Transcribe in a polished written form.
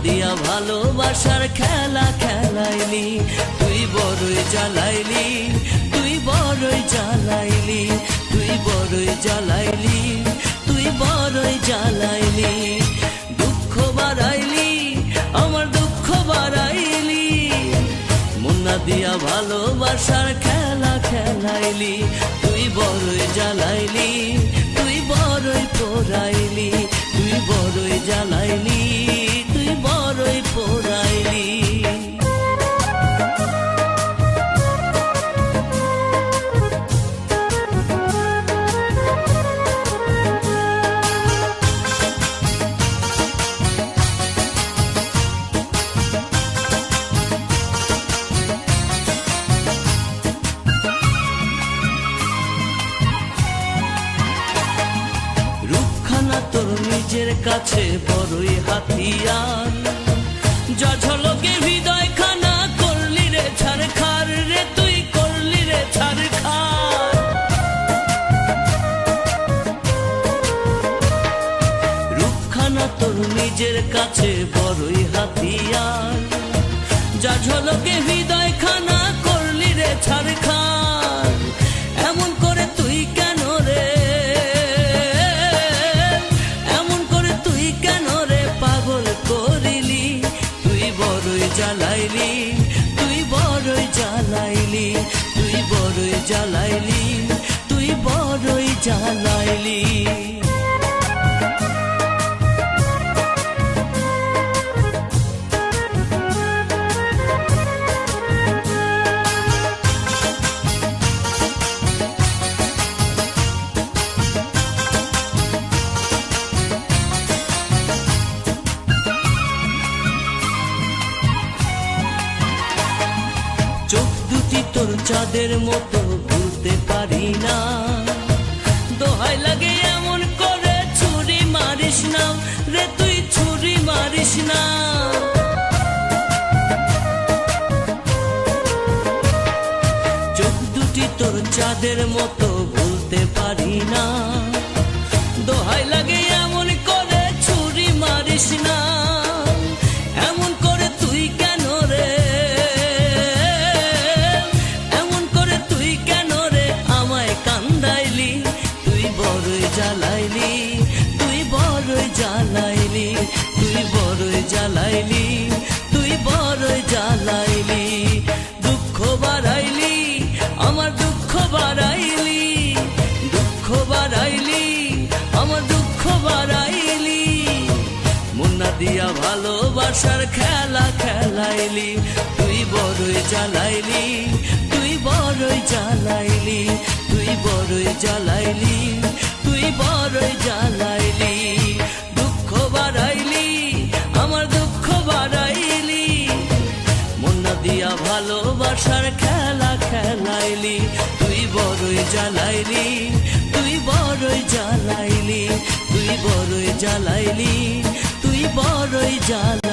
দিয়া ভালোবাসার খেলা খেলাইলি, তুই বড়ই জ্বালাইলি, তুই বড়ই জ্বালাইলি, তুই বড়ই জ্বালাইলি, তুই বড়ই জ্বালাইলি। দুঃখ বাড়াইলি, আমার দুঃখ বাড়াইলি, মুন্না দিয়া ভালোবাসার খেলা খেলাইলি, তুই বড়ই জ্বালাইলি, তুই বড়ই পোড়াইলি, তুই বড়ই জ্বালাইলি, তুই বড়ই পোড়াইলি। রূপখানা তোর নিজের কাছে বড়ই হাতিয়ার, যা ঝলকে হৃদয় খানা করলি রে ছারখার, রে তুই করলি রে ছারখার। রূপখানা তোর নিজের কাছে বড়ই হাতিয়ার, যা ঝলকে হৃদয় খানা করলি রে ছারখার। এমন করে তুই কেন রে, এমন করে তুই কেন রে পাগল করিলি, তুই বড়ই জ্বালাইলি, তুই বড়ই জ্বালাইলি, তুই বড়ই জ্বালাইলি, তুই বড়ই জ্বালাইলি। চোখ দুটি তোর চাঁদের মতো ভুলতে পারি না, দোহাই লাগে এমন করে ছুরি মারিস না রে, তুই ছুরি মারিস না। চোখ দুটি তোর চাঁদের মতো ভুলতে পারি না, দোহাই লাগে এমন করে ছুরি মারিস না। এমন করে তুই কেন রে, এমন করে তুই কেন রে আমায় কান্দাইলি, তুই বড়ই জ্বালাইলি, তুই বড়ই জ্বালাইলি, তুই বড়ই জ্বালাইলি, তুই বড়ই জ্বালাইলি। দুঃখ বাড়াইলি, আমার দুঃখ বাড়াইলি, দুঃখ বাড়াইলি, আমার দুঃখ বাড়াইলি। মুন্না দিয়া ভালোবাসার খেলা খেলাইলি, তুই বড়ই জ্বালাইলি, তুই বড়ই জ্বালাইলি, তুই বড়ই জ্বালাইলি, তুই বড়ই জ্বালাইলি। দুঃখ বাড়াইলি, আমার দুঃখ বাড়াইলি, মুন্না দিয়া ভালোবাসার খেলা খেলাইলি, তুই বড়ই জ্বালাইলি, তুই বড়ই জ্বালাইলি, তুই বড়ই জ্বালাইলি, তুই বড়ই জ্বালাইলি।